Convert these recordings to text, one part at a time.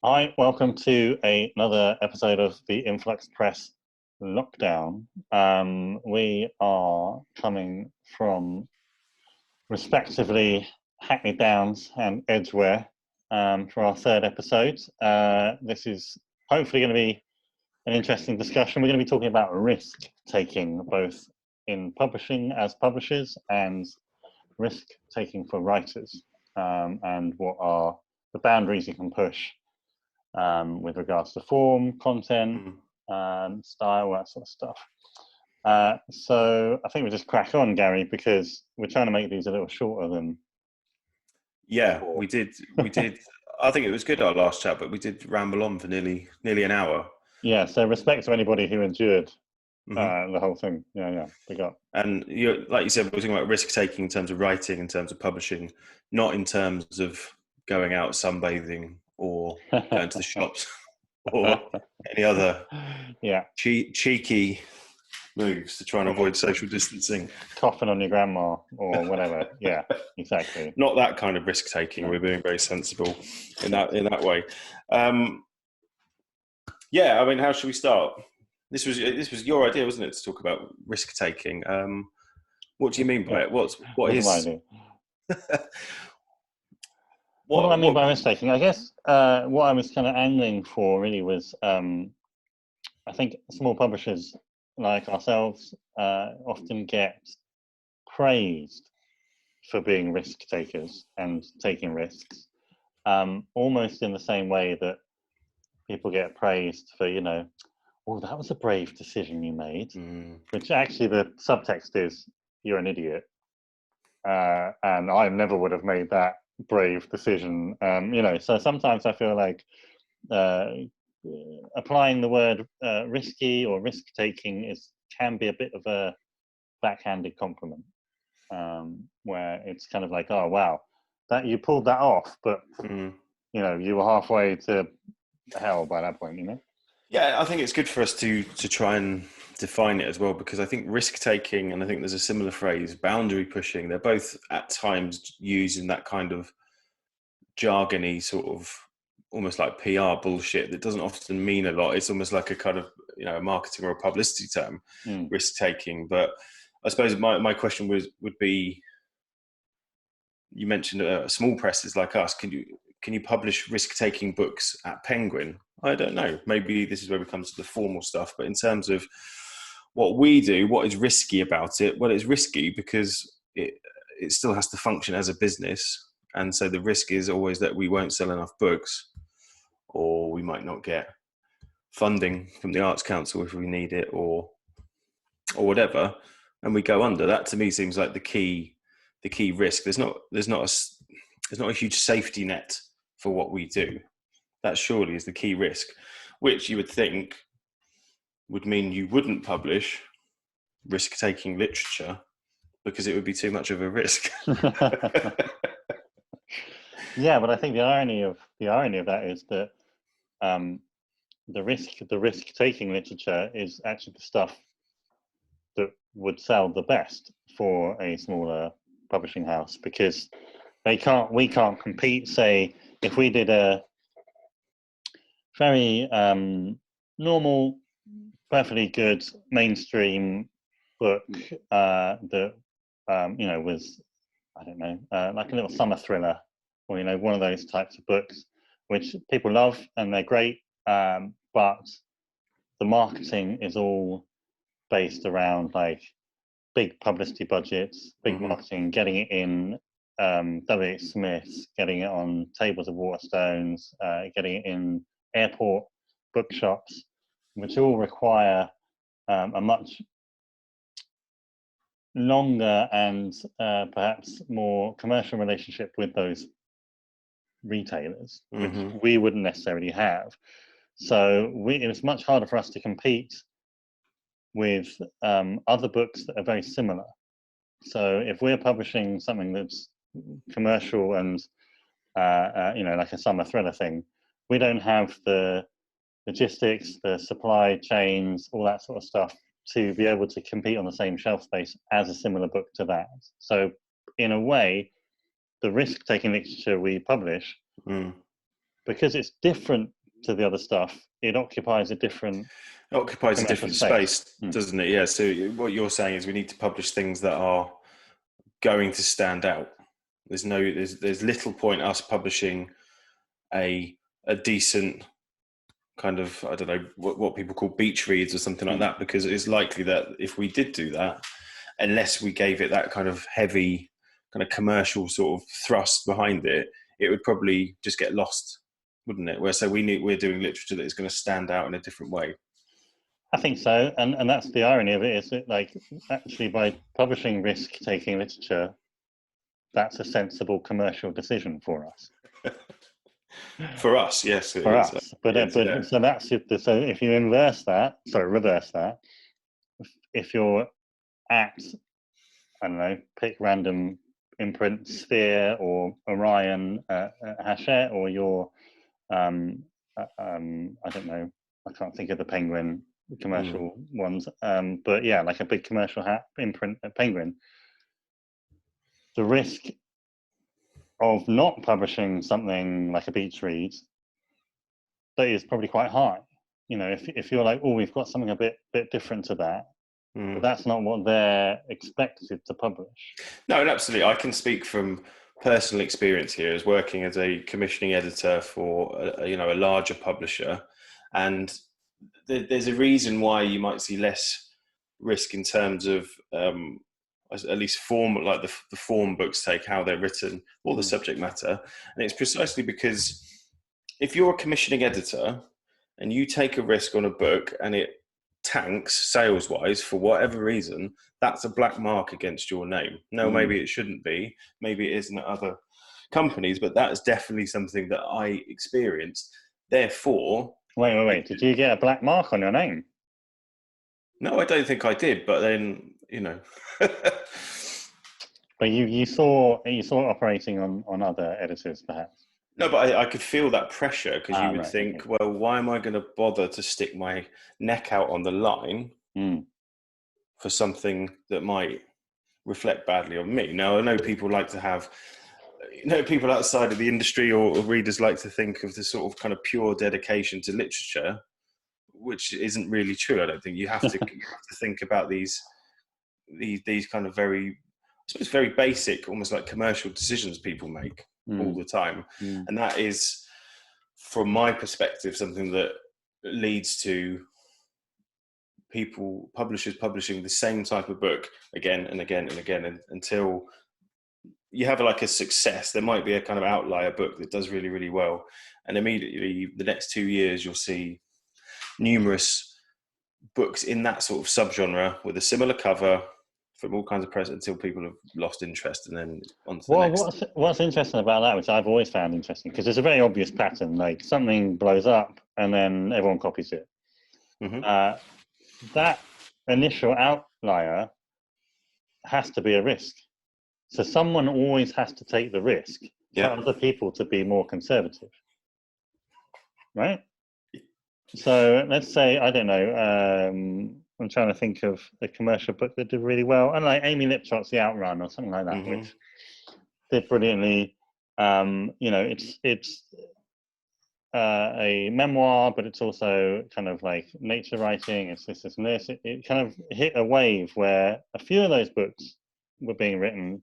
Hi, welcome to another episode of the Influx Press lockdown. We are coming from respectively Hackney Downs and Edgware for our third episode. This is hopefully going to be an interesting discussion. We're going to be talking about risk taking, both in publishing as publishers and risk taking for writers, and what are the boundaries you can push with regards to form, content, style, that sort of stuff. So I think we'll just crack on, Gary, because we're trying to make these a little shorter than. Yeah, before. We did. I think it was good, our last chat, but we did ramble on for nearly an hour. Yeah. So respect to anybody who endured the whole thing. Yeah. Big up. And like you said, we're talking about risk taking in terms of writing, in terms of publishing, not in terms of going out sunbathing or going to the shops or any other cheeky moves to try and avoid social distancing. Coughing on your grandma or whatever. Yeah, exactly. Not that kind of risk taking. No. We're being very sensible in that way. Yeah, I mean, how should we start? This was your idea, wasn't it, to talk about risk taking? What do you mean by it? What is? What do I mean by risk taking? I guess what I was kind of angling for really was, I think small publishers like ourselves often get praised for being risk takers and taking risks, almost in the same way that people get praised for, oh, that was a brave decision you made, which actually the subtext is, you're an idiot. And I never would have made that brave decision. So sometimes I feel like applying the word risky or risk-taking can be a bit of a backhanded compliment, where it's kind of like, oh, wow, that you pulled that off, but, you were halfway to hell by that point, Yeah, I think it's good for us to try and define it as well, because I think risk taking, and I think there's a similar phrase, boundary pushing, they're both at times used in that kind of jargony sort of almost like PR bullshit that doesn't often mean a lot. It's almost like a kind of a marketing or a publicity term, risk taking. But I suppose my question would be, you mentioned small presses like us. Can you publish risk-taking books at Penguin? I don't know. Maybe this is where we come to the formal stuff. But in terms of what we do, what is risky about it? Well, it's risky because it still has to function as a business. And so the risk is always that we won't sell enough books, or we might not get funding from the Arts Council if we need it, or whatever, and we go under. That to me seems like the key risk. There's not a huge safety net for what we do. That surely is the key risk, which you would think would mean you wouldn't publish risk-taking literature because it would be too much of a risk. Yeah, but I think the irony of that is that the risk-taking literature is actually the stuff that would sell the best for a smaller publishing house, because we can't compete. Say if we did a very normal, perfectly good mainstream book that was, I don't know, like a little summer thriller, or one of those types of books which people love and they're great, but the marketing is all based around like big publicity budgets, big marketing, getting it in W.H. Smith's, getting it on tables of Waterstones, getting it in airport bookshops, which all require a much longer and perhaps more commercial relationship with those retailers, which we wouldn't necessarily have. So it was much harder for us to compete with other books that are very similar. So if we're publishing something that's commercial and like a summer thriller thing, we don't have the logistics, the supply chains, all that sort of stuff to be able to compete on the same shelf space as a similar book to that. So in a way, the risk-taking literature we publish, because it's different to the other stuff, it occupies a different space, doesn't it? Yeah. So what you're saying is we need to publish things that are going to stand out. There's little point us publishing a decent kind of, I don't know, what people call beach reads or something like that, because it's likely that if we did do that, unless we gave it that kind of heavy kind of commercial sort of thrust behind it, it would probably just get lost, wouldn't it? So we're doing literature that is going to stand out in a different way. I think so, and that's the irony of it, is that, like, actually by publishing risk-taking literature, that's a sensible commercial decision for us. For us, yes. For us, but so that's it. So if you reverse that, if you're at, I don't know, pick random imprint, Sphere or Orion, Hachette, or your, I don't know, I can't think of the Penguin commercial ones, but yeah, like a big commercial imprint at Penguin, the risk of not publishing something like a beach read, that is probably quite high. You know, if you're like, oh, we've got something a bit different to that, but that's not what they're expected to publish. No, and absolutely. I can speak from personal experience here as working as a commissioning editor for a larger publisher, and there's a reason why you might see less risk in terms of at least form, like the form books take, how they're written, or the subject matter, and it's precisely because if you're a commissioning editor and you take a risk on a book and it tanks sales wise for whatever reason, that's a black mark against your name. No, maybe it shouldn't be, maybe it isn't at other companies, but that is definitely something that I experienced. Therefore, wait, did you get a black mark on your name? No, I don't think I did, but then, you know. But you saw it operating on other editors, perhaps. No, but I could feel that pressure, because you would think, well, why am I going to bother to stick my neck out on the line for something that might reflect badly on me? Now, I know people like to have, people outside of the industry or readers like to think of the sort of kind of pure dedication to literature, which isn't really true. I don't think you have to think about these kind of very, I suppose, very basic, almost like commercial decisions people make all the time. And that is, from my perspective, something that leads to publishers publishing the same type of book again and again and again, until you have like a success. There might be a kind of outlier book that does really, really well, and immediately the next 2 years you'll see numerous books in that sort of subgenre with a similar cover from all kinds of press, until people have lost interest, and then on to the next. What's interesting about that, which I've always found interesting, because there's a very obvious pattern, like something blows up and then everyone copies it. That initial outlier has to be a risk. So someone always has to take the risk for other people to be more conservative, right? So let's say, I don't know, I'm trying to think of a commercial book that did really well. And like Amy Liptrott's The Outrun or something like that, which did brilliantly. It's a memoir, but it's also kind of like nature writing. It's this and this. It kind of hit a wave where a few of those books were being written,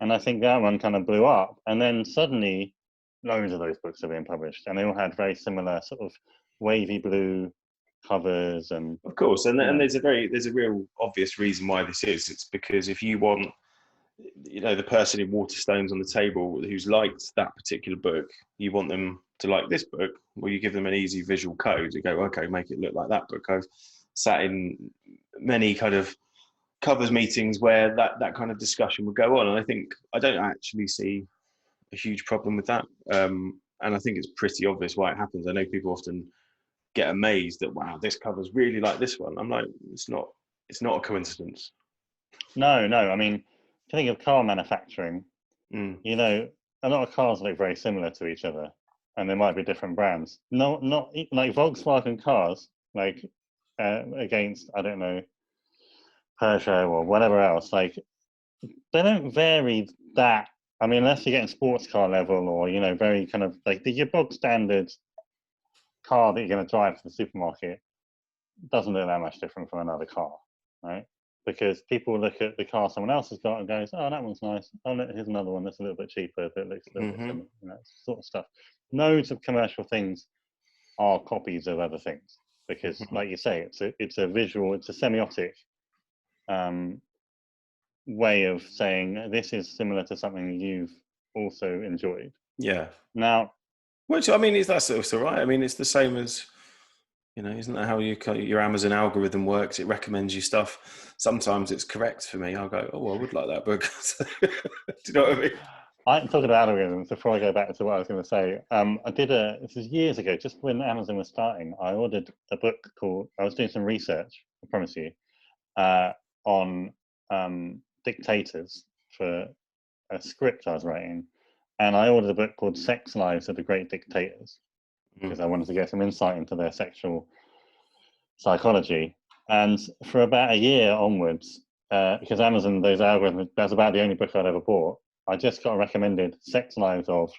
and I think that one kind of blew up. And then suddenly, loads of those books are being published, and they all had very similar sort of wavy blue covers. And of course, and there's a real obvious reason why this is. It's because if you want, the person in Waterstones on the table who's liked that particular book, you want them to like this book, well, you give them an easy visual code. You go, okay, make it look like that book. I've sat in many kind of covers meetings where that kind of discussion would go on, and I don't actually see a huge problem with that, and I think it's pretty obvious why it happens. I know people often get amazed that, wow, this cover's really like this one. I'm like, it's not a coincidence. No, I mean, if you think of car manufacturing, a lot of cars look very similar to each other, and there might be different brands. Not like Volkswagen cars, like against, I don't know, Peugeot or whatever else. Like, they don't vary that I mean, unless you're getting sports car level or, you know, very kind of like your bog standard car that you're going to drive to the supermarket doesn't look that much different from another car, right? Because people look at the car someone else has got and goes, oh, that one's nice. Oh, look, here's another one that's a little bit cheaper that looks a little bit similar, you know, sort of stuff. Loads of commercial things are copies of other things because, like you say, it's a visual, it's a semiotic way of saying this is similar to something you've also enjoyed. Yeah. Now, which I mean, that's also right. I mean, it's the same as, you know, isn't that how your Amazon algorithm works? It recommends you stuff. Sometimes it's correct for me. I'll go, oh, I would like that book. Do you know what I mean? I'm talking about algorithms. Before I go back to what I was going to say, this is years ago, just when Amazon was starting, I ordered a book called, I was doing some research, I promise you, on dictators for a script I was writing. And I ordered a book called Sex Lives of the Great Dictators because I wanted to get some insight into their sexual psychology. And for about a year onwards, because Amazon, those algorithms, that's about the only book I'd ever bought. I just got recommended Sex Lives of,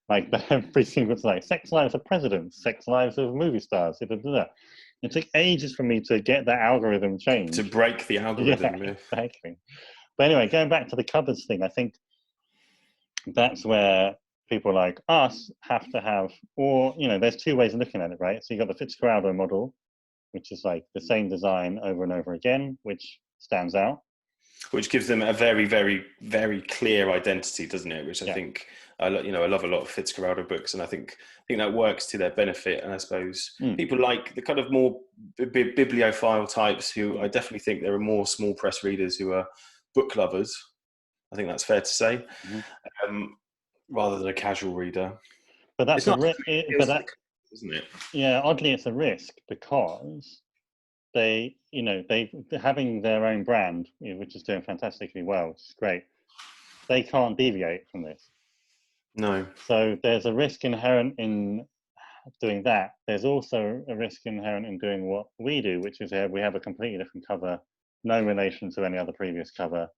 like every single like Sex Lives of presidents, Sex Lives of movie stars. It took ages for me to get that algorithm changed. To break the algorithm. Yeah, exactly. But anyway, going back to the covers thing, I think that's where people like us have to have, or, you know, there's two ways of looking at it, right? So you got the Fitzcarraldo model, which is like the same design over and over again, which stands out. Which gives them a very, very, very clear identity, doesn't it? Which I think, I love a lot of Fitzcarraldo books, and I think that works to their benefit. And I suppose people like the kind of more bibliophile types, who I definitely think there are more small press readers who are book lovers. I think that's fair to say, rather than a casual reader. But that's a risk, isn't it? Yeah, oddly, it's a risk because they having their own brand, which is doing fantastically well, which is great. They can't deviate from this. No. So there's a risk inherent in doing that. There's also a risk inherent in doing what we do, which is we have a completely different cover, no relation to any other previous cover.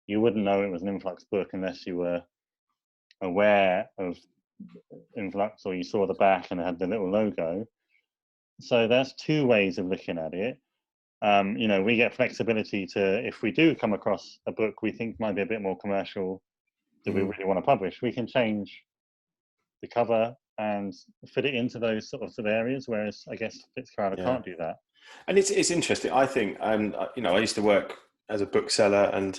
You wouldn't know it was an Influx book unless you were aware of Influx or you saw the back and it had the little logo. So that's two ways of looking at it. We get flexibility to, if we do come across a book we think might be a bit more commercial that we really want to publish, we can change the cover and fit it into those sort of areas, whereas I guess Fitzcarraldo can't do that. And it's interesting. I think, I used to work as a bookseller, and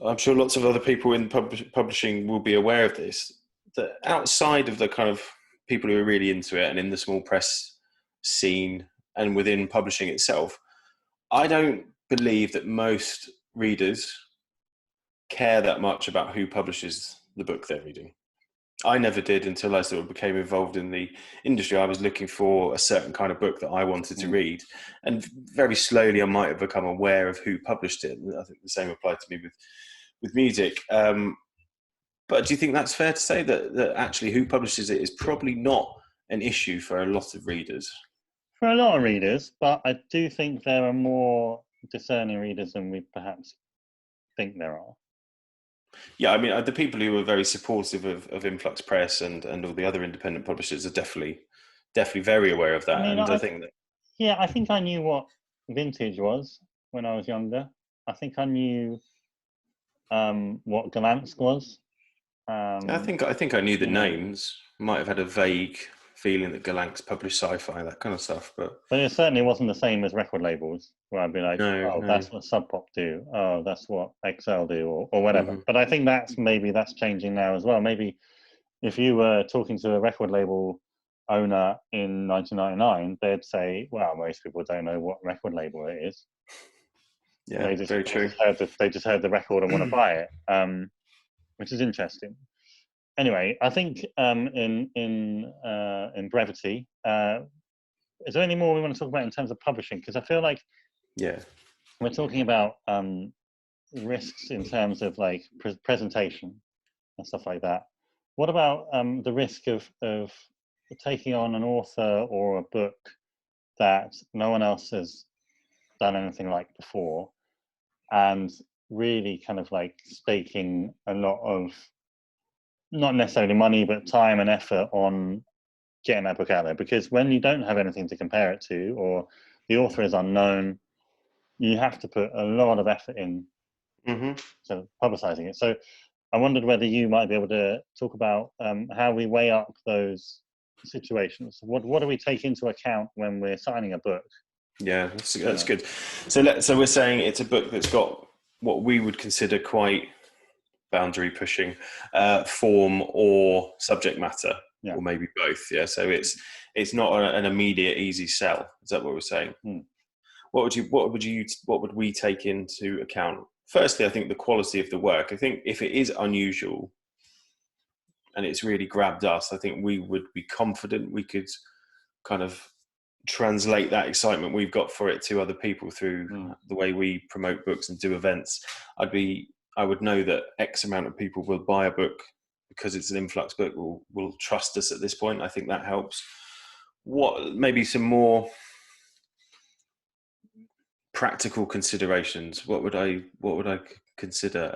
I'm sure lots of other people in publishing will be aware of this, that outside of the kind of people who are really into it and in the small press scene and within publishing itself, I don't believe that most readers care that much about who publishes the book they're reading. I never did until I sort of became involved in the industry. I was looking for a certain kind of book that I wanted to read, and very slowly I might have become aware of who published it. I think the same applied to me with music. But do you think that's fair to say that actually who publishes it is probably not an issue for a lot of readers? For a lot of readers, but I do think there are more discerning readers than we perhaps think there are. Yeah, I mean, the people who are very supportive of Influx Press and all the other independent publishers are definitely very aware of that. I think that. Yeah, I think I knew what vintage was when I was younger. I think I knew what Galansk was. I think I knew the names. Might have had a vague feeling that Galansk published sci-fi, that kind of stuff, but it certainly wasn't the same as record labels, where I'd be like, no. That's what Sub Pop do. Oh, that's what XL do, or whatever. But I think that's changing now as well. Maybe if you were talking to a record label owner in 1999, they'd say, well, most people don't know what record label it is. Yeah, very true. They just heard the record and want to buy it, which is interesting. Anyway, I think in brevity, is there any more we want to talk about in terms of publishing? Because I feel like we're talking about risks in terms of like presentation and stuff like that. What about the risk of taking on an author or a book that no one else has done anything like before, and really kind of like staking a lot of, not necessarily money, but time and effort on getting that book out there. Because when you don't have anything to compare it to, or the author is unknown, you have to put a lot of effort in to publicizing it. So I wondered whether you might be able to talk about how we weigh up those situations. What do we take into account when we're signing a book? Yeah, that's good. So we're saying it's a book that's got what we would consider quite boundary pushing form or subject matter, or maybe both. Yeah, so it's not an immediate easy sell. Is that what we're saying? What would we take into account? Firstly, I think the quality of the work. I think if it is unusual and it's really grabbed us, I think we would be confident we could kind of translate that excitement we've got for it to other people through the way we promote books and do events. I would know that X amount of people will buy a book because it's an Influx book, will trust us at this point. I think that helps. What maybe some more practical considerations? What would I consider?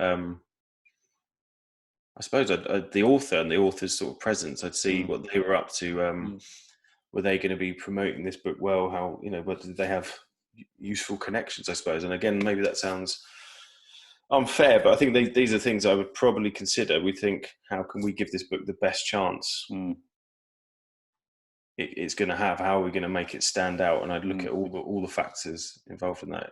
I suppose the author and the author's sort of presence. I'd see what they were up to. Were they going to be promoting this book well? How, whether did they have useful connections, I suppose. And again, maybe that sounds unfair, but I think these are things I would probably consider. We think, how can we give this book the best chance it's going to have? How are we going to make it stand out? And I'd look at all the factors involved in that.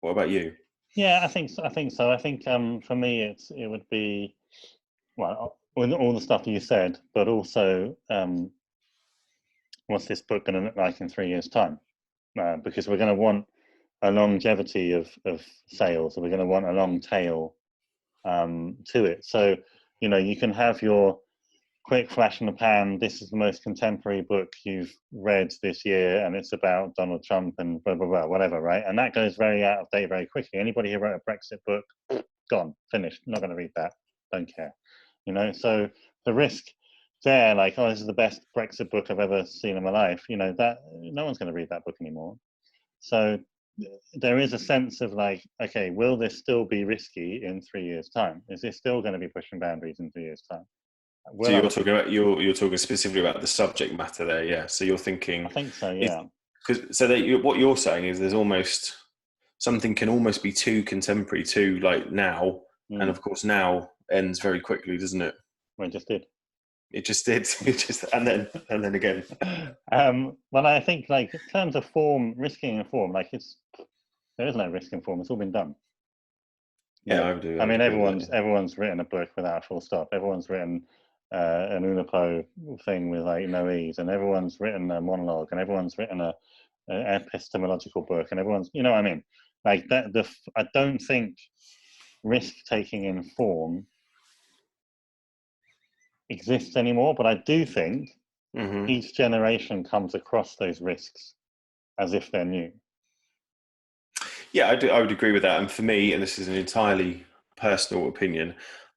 What about you? Yeah, I think so. I think for me, it would be, well, all the stuff you said, but also what's this book going to look like in 3 years' time? Because we're going to want a longevity of sales, or we're going to want a long tail to it. So, you can have your quick flash in the pan, this is the most contemporary book you've read this year, and it's about Donald Trump and blah, blah, blah, whatever, right? And that goes very out of date very quickly. Anybody who wrote a Brexit book, gone, finished, not going to read that, don't care. So the risk there, like, oh, this is the best Brexit book I've ever seen in my life, that no one's going to read that book anymore. So there is a sense of like, okay, will this still be risky in 3 years' time? Is this still going to be pushing boundaries in 3 years' time? So you're talking specifically about the subject matter there, yeah. So you're thinking, I think so, yeah. What you're saying is there's almost something can almost be too contemporary, too like now, and of course now ends very quickly, doesn't it? Well, it just did. It just did. and then again. Well, I think like in terms of form, risking and form, like there is no risk in form. It's all been done. Yeah, I do. I mean, everyone's written a book without a full stop. Everyone's written an Unipo thing with like no ease, and everyone's written a monologue, and everyone's written an epistemological book, and everyone's, what I mean, like that. I don't think risk taking in form exists anymore, but I do think each generation comes across those risks as if they're new. Yeah, I would agree with that. And for me, and this is an entirely personal opinion,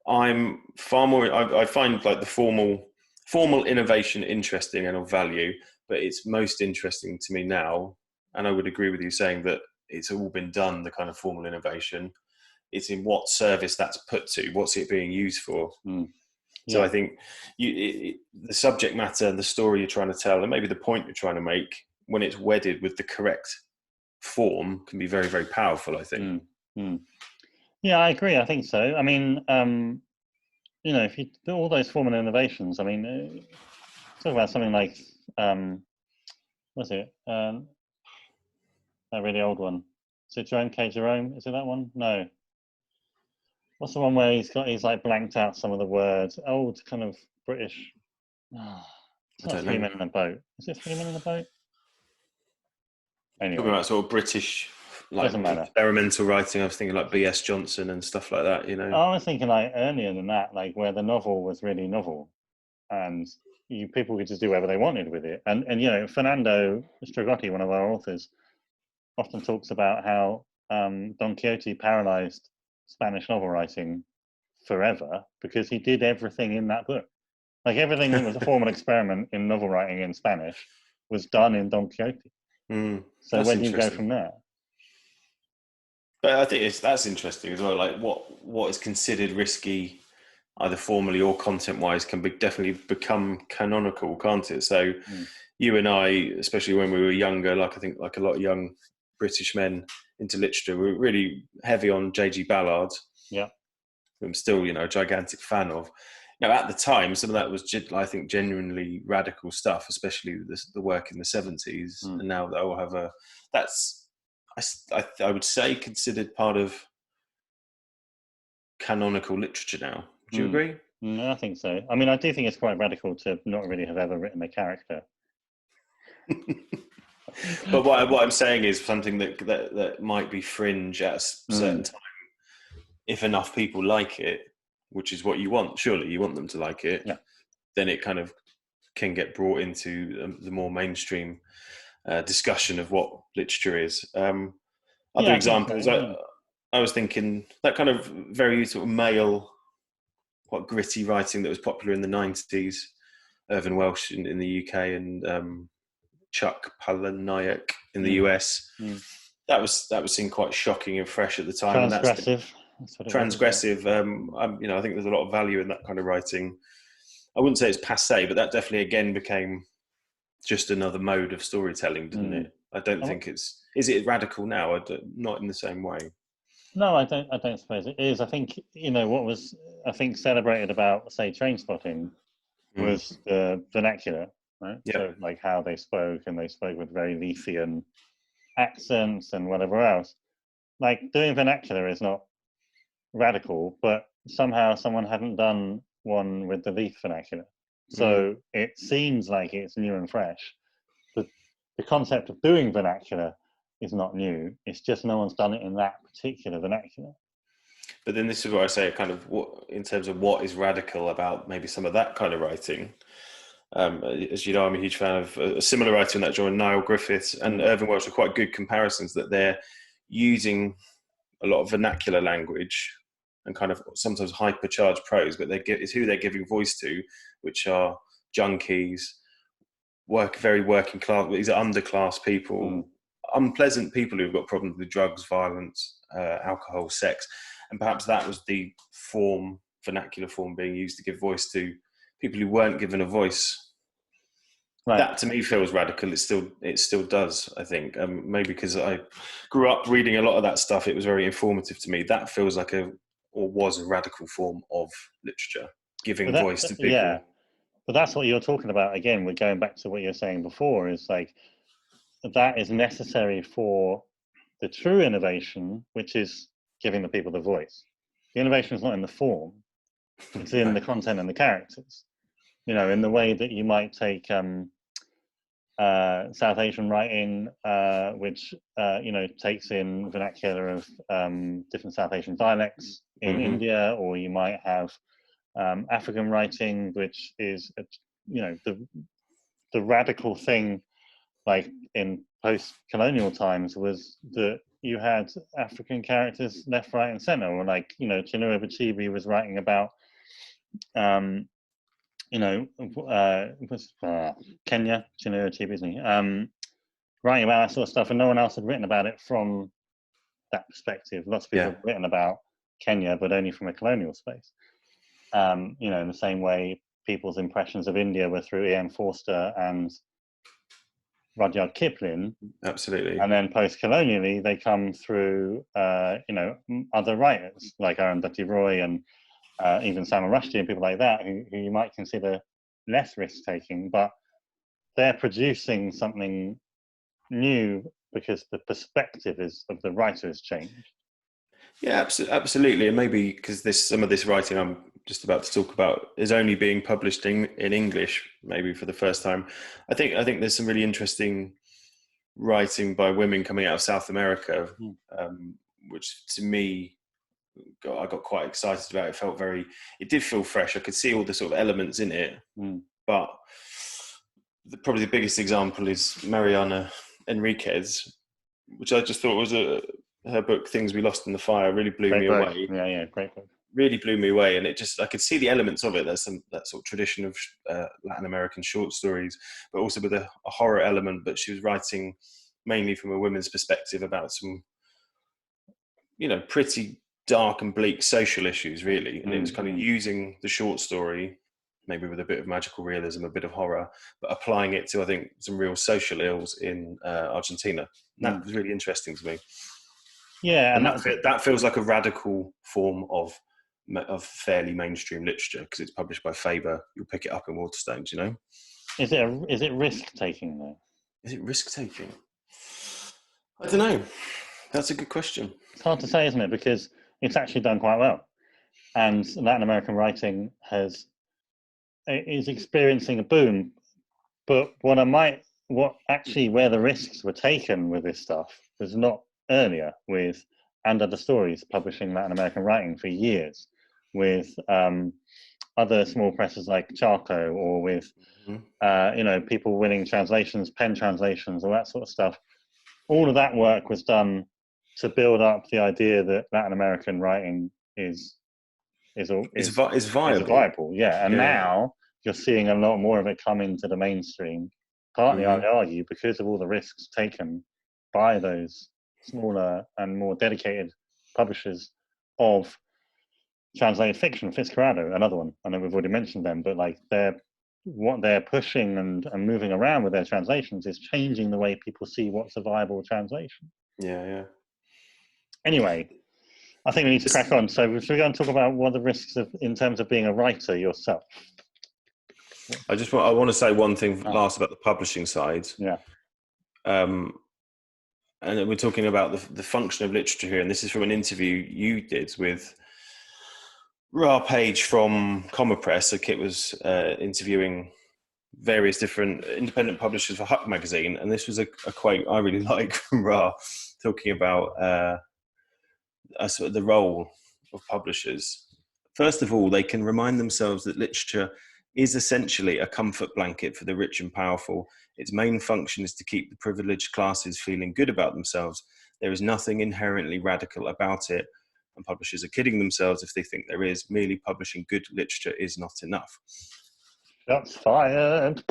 I'm far more. I find like the formal innovation interesting and of value, but it's most interesting to me now. And I would agree with you saying that it's all been done. The kind of formal innovation, it's in what service that's put to. What's it being used for? So I think the subject matter and the story you're trying to tell, and maybe the point you're trying to make, when it's wedded with the correct form, can be very, very powerful, I think. Yeah, I agree. I think so. I mean, if you do all those formal innovations, I mean, talk about something like, what's it? That really old one. Is it Jerome K. Jerome? Is it that one? No. What's the one where he's like blanked out some of the words? Old kind of British. It's not Three Men in a Boat. Is it 3 Men in a Boat? Anyway. Talking about sort of British, like experimental writing. I was thinking like B.S. Johnson and stuff like that. I was thinking like earlier than that, like where the novel was really novel, and people could just do whatever they wanted with it. And Fernando Strigoti, one of our authors, often talks about how Don Quixote paralyzed Spanish novel writing forever because he did everything in that book. Like everything that was a formal experiment in novel writing in Spanish was done in Don Quixote. So where do you go from there? But I think that's interesting as well. Like what is considered risky, either formally or content-wise, can definitely become canonical, can't it? So Mm. you and I, especially when we were younger, like I think like a lot of young British men into literature, we were really heavy on J.G. Ballard, Yeah. who I'm still, a gigantic fan of. Now, at the time, some of that was, I think, genuinely radical stuff, especially the work in the 70s. Mm. And now that will have that's, I would say, considered part of canonical literature now. Would you Mm. agree? No, I think so. I mean, I do think it's quite radical to not really have ever written a character. But what I'm saying is something that might be fringe at a certain Mm. time. If enough people like it, which is what you want, surely you want them to like it, Yeah. then it kind of can get brought into the more mainstream discussion of what literature is. Yeah, Other I think so. examples, Yeah. I was thinking that kind of very sort of male, quite gritty writing that was popular in the 90s, Irvine Welsh in the UK and Chuck Palahniuk in the Mm. US. Mm. That was seen quite shocking and fresh at the time, and that's Transgressive. That's what it was, isn't it? transgressive. I think there's a lot of value in that kind of writing. I wouldn't say it's passé, but that definitely again became just another mode of storytelling, didn't Mm. it? I don't think it's. Is it radical now? Not in the same way. No, I don't. I don't suppose it is. I think what was I think celebrated about, say, train spotting Mm. was the vernacular, right? So Yep. like how they spoke, and they spoke with very Leithian accents and whatever else. Like doing vernacular is not radical, but somehow someone hadn't done one with the Leith vernacular. Mm. So it seems like it's new and fresh. But the concept of doing vernacular is not new. It's just no one's done it in that particular vernacular. But then this is where I say kind of what in terms of what is radical about maybe some of that kind of writing. As you know, I'm a huge fan of a similar writer in that genre, Niall Griffiths and Mm. Irvine Welsh are quite good comparisons that they're using a lot of vernacular language and kind of sometimes hypercharged prose, but it's who they're giving voice to, which are junkies, very working class. These are underclass Mm. people, unpleasant people who've got problems with drugs, violence, alcohol, sex, and perhaps that was the vernacular form being used to give voice to people who weren't given a voice. Right. That to me feels radical. It still does. I think maybe because I grew up reading a lot of that stuff, it was very informative to me. That feels like was a radical form of literature, But giving voice to yeah, people. but that's what you're talking about. Again, we're going back to what you're saying before. Is like that is necessary for the true innovation, which is giving the people the voice. The innovation is not in the form; it's in the content and the characters. In the way that you might take South Asian writing, which takes in vernacular of different South Asian dialects in Mm-hmm. India, or you might have African writing, which is the radical thing, like in post-colonial times, was that you had African characters left, right, and center, or like Chinua Achebe was writing about Kenya, Chinua Achebe, isn't he? Writing about that sort of stuff, and no one else had written about it from that perspective. Lots of people Yeah. have written about Kenya, but only from a colonial space. In the same way, people's impressions of India were through E.M. Forster and Rudyard Kipling, Absolutely. and then post-colonially, they come through other writers like Arundhati Roy and even Salman Rushdie and people like that, who you might consider less risk-taking, but they're producing something new because the perspective of the writer has changed. Yeah, absolutely. And maybe because some of this writing I'm just about to talk about is only being published in English, maybe for the first time. I think there's some really interesting writing by women coming out of South America, which to me, I got quite excited about. It did feel fresh. I could see all the sort of elements in it, but probably the biggest example is Mariana Enriquez, which I just thought was her book "Things We Lost in the Fire" really blew Great me book. away. Yeah, great book. Really blew me away, and I could see the elements of it. There's that sort of tradition of Latin American short stories, but also with a horror element. But she was writing mainly from a women's perspective about some pretty dark and bleak social issues, really. And it was kind of Mm. using the short story, maybe with a bit of magical realism, a bit of horror, but applying it to, I think, some real social ills in Argentina. And that was really interesting to me. Yeah, And that feels like a radical form of fairly mainstream literature, because it's published by Faber. You'll pick it up in Waterstones, Is it risk taking though? Is it risk taking? I don't know. That's a good question. It's hard to say, isn't it? Because it's actually done quite well, and Latin American writing is experiencing a boom. But where the risks were taken with this stuff was not earlier with And Other Stories publishing Latin American writing for years, with other small presses like Charco, or with people winning translations, pen translations, all that sort of stuff. All of that work was done to build up the idea that Latin American writing is viable. Yeah, and now you're seeing a lot more of it come into the mainstream. Partly, I'd argue, because of all the risks taken by those smaller and more dedicated publishers of translated fiction. Fitzcarraldo, another one. I know we've already mentioned them, but like what they're pushing and moving around with their translations is changing the way people see what's a viable translation. Yeah. Anyway, I think we need to crack on. So should we go and talk about what the risks in terms of being a writer yourself? I want to say one thing last about the publishing side. Yeah. And we're talking about the function of literature here, and this is from an interview you did with Ra Page from Comma Press. So Kit was interviewing various different independent publishers for Huck magazine, and this was a quote I really like from Ra, talking about sort of the role of publishers. First of all, they can remind themselves that literature is essentially a comfort blanket for the rich and powerful. Its main function is to keep the privileged classes feeling good about themselves. There is nothing inherently radical about it, and publishers are kidding themselves if they think there is. Merely publishing good literature is not enough. That's fired.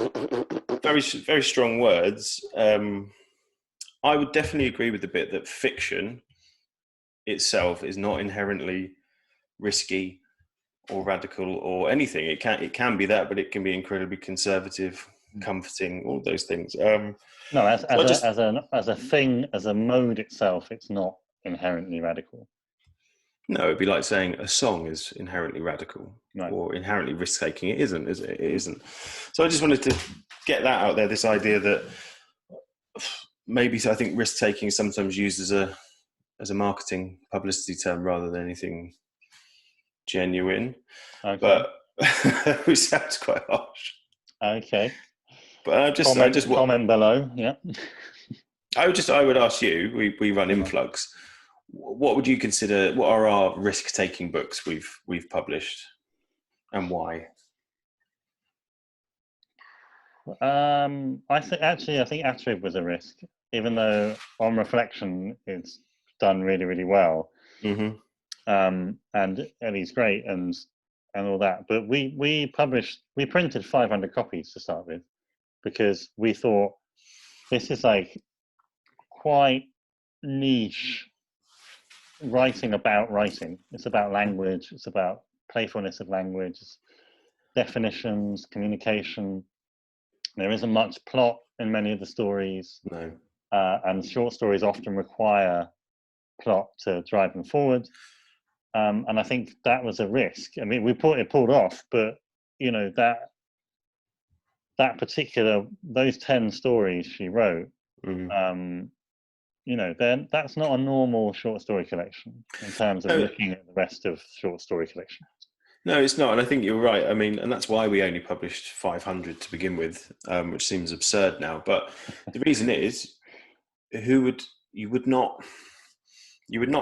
Very, very strong words. I would definitely agree with the bit that fiction itself is not inherently risky or radical or anything. It can be that, but it can be incredibly conservative, comforting, all those things. No, as a thing, as a mode itself, it's not inherently radical. No, it'd be like saying a song is inherently radical, right, or inherently risk-taking. It isn't, is it? It isn't. So I just wanted to get that out there, this idea that maybe I think risk-taking is sometimes used as a marketing publicity term rather than anything genuine. Okay. But which sounds quite harsh. Okay. But I just comment below. Yeah. I would ask you. We run Influx. What would you consider? What are our risk-taking books we've published, and why? I think Astrid was a risk, even though on reflection it's done really, really well. Mm-hmm. And Ellie's great and all that. But we printed 500 copies to start with, because we thought this is like quite niche writing about writing. It's about language. It's about playfulness of language, definitions, communication. There isn't much plot in many of the stories. No. And short stories often require plot to drive them forward. And I think that was a risk. I mean, it pulled off, but those 10 stories she wrote, mm-hmm. Then that's not a normal short story collection in terms of looking at the rest of short story collection. No, it's not, and I think you're right. I mean, and that's why we only published 500 to begin with, which seems absurd now. But the reason is, you would not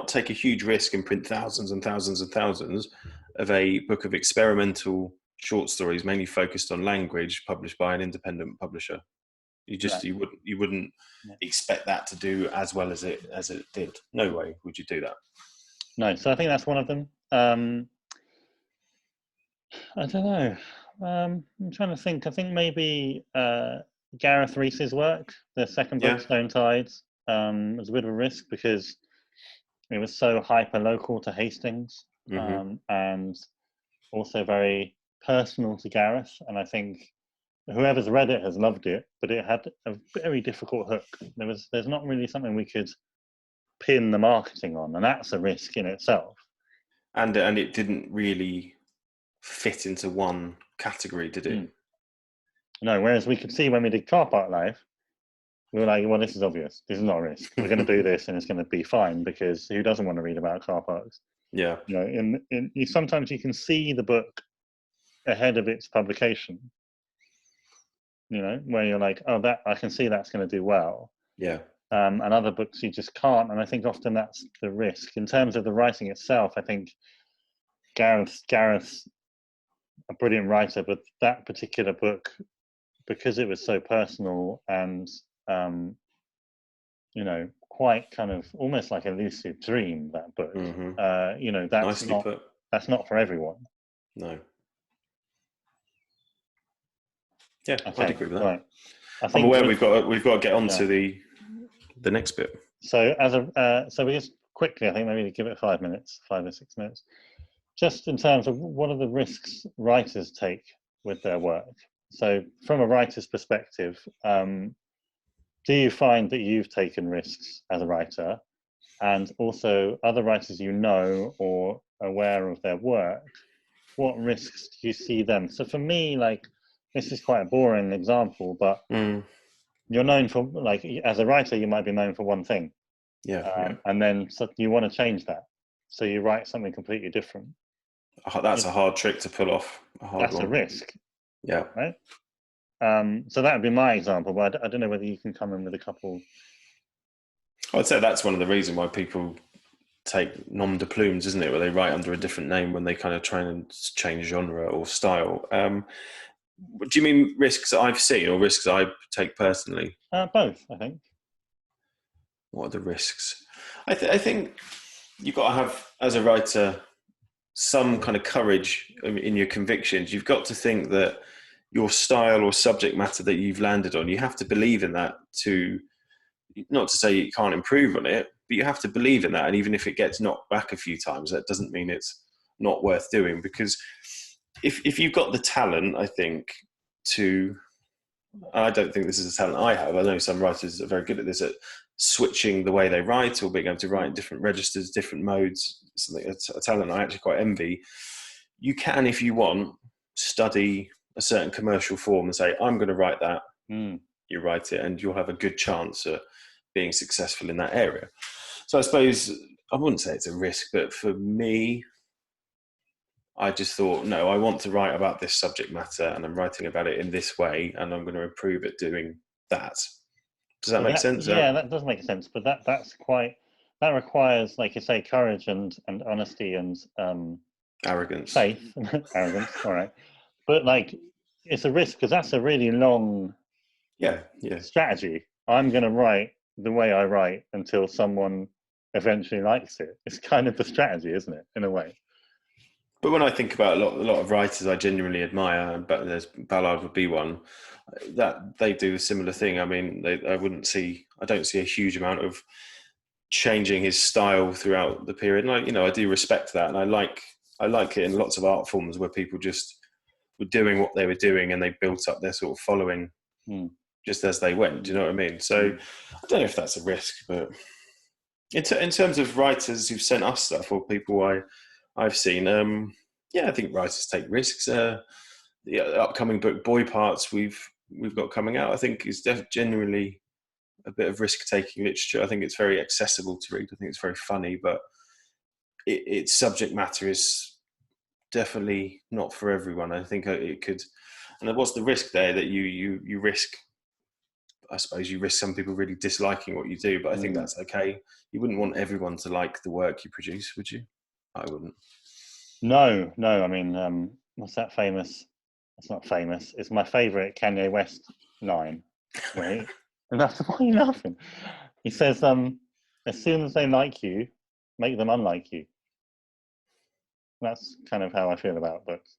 take a huge risk and print thousands and thousands and thousands of a book of experimental short stories, mainly focused on language, published by an independent publisher. You wouldn't expect that to do as well as it did. No way would you do that. No, so I think that's one of them. I don't know. I'm trying to think. I think maybe Gareth Rees's work, the second book, Stone Tides, was a bit of a risk, because it was so hyper local to Hastings, Mm-hmm. and also very personal to Gareth. And I think whoever's read it has loved it, but it had a very difficult hook. There's not really something we could pin the marketing on, and that's a risk in itself. And it didn't really fit into one category, did it? No, whereas we could see when we did Car Park Live, we were like, well, this is obvious. This is not a risk. We're going to do this, and it's going to be fine, because who doesn't want to read about car parks? Yeah. You know, sometimes you can see the book ahead of its publication. You know, where you're like, oh, that I can see that's going to do well. Yeah. And other books you just can't. And I think often that's the risk. In terms of the writing itself, I think Gareth's a brilliant writer, but that particular book, because it was so personal and you know, quite kind of almost like a lucid dream, that book. Mm-hmm. You know, that's not for everyone. No. Yeah, Okay, I'd agree with that. Right. I'm aware we've got to get on to the next bit. So so we just quickly, I think maybe give it 5 minutes, 5 or 6 minutes, just in terms of what are the risks writers take with their work. So from a writer's perspective, do you find that you've taken risks as a writer, and also other writers you know or aware of their work, what risks do you see them? So for me, like, this is quite a boring example, but you're known for, like, as a writer, you might be known for one thing. And then so you want to change that. So you write something completely different. That's a hard trick to pull off. That's a risk. Yeah. Right? So that would be my example, but I don't know whether you can come in with a couple. I'd say that's one of the reasons why people take nom de plumes, isn't it? Where they write under a different name when they kind of try and change genre or style. Do you mean risks that I've seen or risks that I take personally? Both, I think. What are the risks? I think you've got to have, as a writer, some kind of courage in your convictions. You've got to think that your style or subject matter that you've landed on, you have to believe in that, to not to say you can't improve on it, but you have to believe in that. And even if it gets knocked back a few times, that doesn't mean it's not worth doing. Because if you've got the talent, I think, I don't think this is a talent I have. I know some writers are very good at this, at switching the way they write or being able to write in different registers, different modes. Something, a talent I actually quite envy. You can, if you want, study a certain commercial form and say, I'm going to write that. You write it, and you'll have a good chance at being successful in that area. So I suppose I wouldn't say it's a risk, but for me, I just thought, no, I want to write about this subject matter, and I'm writing about it in this way, and I'm going to improve at doing that. Does that make sense? Yeah, that does make sense. But that requires, like you say, courage and honesty and arrogance, faith, arrogance. All right, but like, it's a risk because that's a really long strategy. I'm going to write the way I write until someone eventually likes it. It's kind of the strategy, isn't it, in a way? But when I think about a lot of writers I genuinely admire, but there's Ballard would be one, that they do a similar thing. I mean, I don't see a huge amount of changing his style throughout the period. And I do respect that, and I like it in lots of art forms where people just were doing what they were doing and they built up their sort of following just as they went. Do you know what I mean? So I don't know if that's a risk, but in terms of writers who've sent us stuff or people I've seen, I think writers take risks. The upcoming book, Boy Parts, we've got coming out, I think is genuinely a bit of risk-taking literature. I think it's very accessible to read. I think it's very funny, but its subject matter is definitely not for everyone. I think it could, and what's the risk there? That you risk, I suppose you risk some people really disliking what you do, but I think that's okay. You wouldn't want everyone to like the work you produce, would you? I wouldn't. No. I mean, what's that famous? It's not famous. It's my favourite Kanye West line. Right? And that's why you're laughing. He says, as soon as they like you, make them unlike you. That's kind of how I feel about books.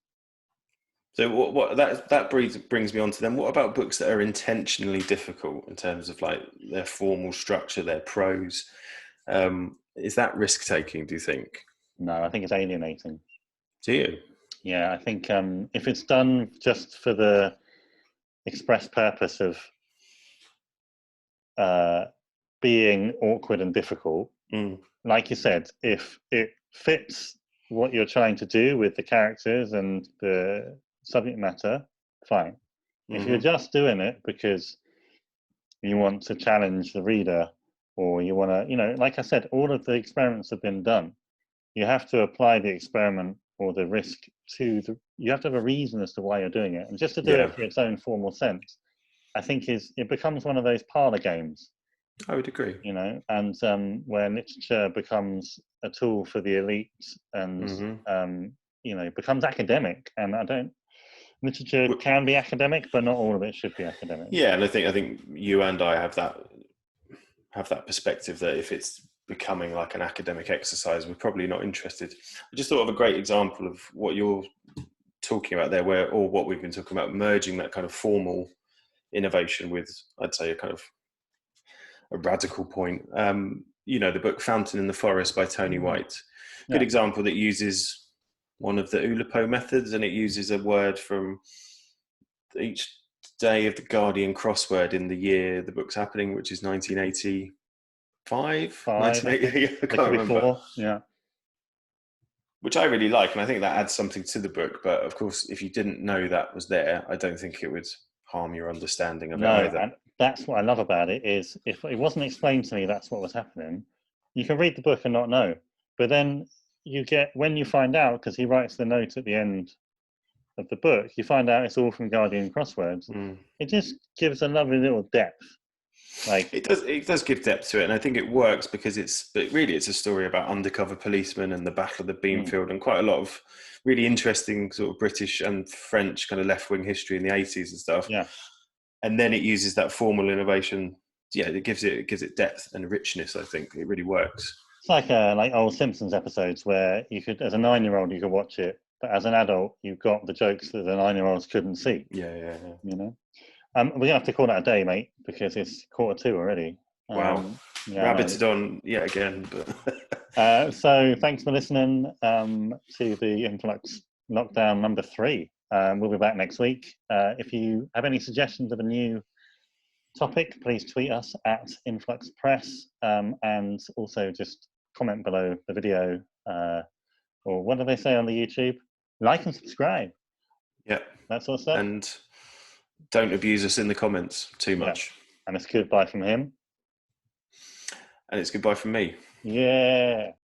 So what that brings me on to then. What about books that are intentionally difficult in terms of like their formal structure, their prose? Is that risk taking, do you think? No, I think it's alienating. Do you? Yeah, I think if it's done just for the express purpose of being awkward and difficult, like you said, if it fits what you're trying to do with the characters and the subject matter, fine. If you're just doing it because you want to challenge the reader, or you want to, like I said, all of the experiments have been done. You have to apply the experiment or the risk to you have to have a reason as to why you're doing it. And just to do it for its own formal sense, I think it becomes one of those parlour games. I would agree. And where literature becomes a tool for the elite and, becomes academic. And literature can be academic, but not all of it should be academic. Yeah, and I think you and I have that perspective that if it's becoming like an academic exercise, we're probably not interested. I just thought of a great example of what you're talking about there, or what we've been talking about, merging that kind of formal innovation with, I'd say, a kind of a radical point. The book Fountain in the Forest by Tony White. Good example that uses one of the Oulipo methods, and it uses a word from each day of the Guardian crossword in the year the book's happening, which is 1985. 1980, I can't remember. Yeah. Which I really like, and I think that adds something to the book. But of course, if you didn't know that was there, I don't think it would harm your understanding of it either. And that's what I love about it, is if it wasn't explained to me that's what was happening, you can read the book and not know. But then when you find out, because he writes the note at the end of the book, you find out it's all from Guardian crosswords. It just gives a lovely little depth. Like it does give depth to it, and I think it works because it's a story about undercover policemen and the Battle of the Beanfield, and quite a lot of really interesting sort of British and French kind of left-wing history in the 80s and stuff. Yeah. And then it uses that formal innovation. Yeah, it gives it depth and richness. I think it really works. It's like old Simpsons episodes where you could, as a 9-year-old, you could watch it, but as an adult, you've got the jokes that the 9-year-olds couldn't see. Yeah. We're gonna have to call that a day, mate, because it's 1:45 already. Wow. Rabbited on yet again. But so thanks for listening to the Influx Lockdown number 3. We'll be back next week. If you have any suggestions of a new topic, please tweet us at Influx Press, and also just comment below the video, or what do they say on the YouTube? Like and subscribe. Yeah, that sort of stuff. And don't abuse us in the comments too much. And it's goodbye from him. And it's goodbye from me. Yeah.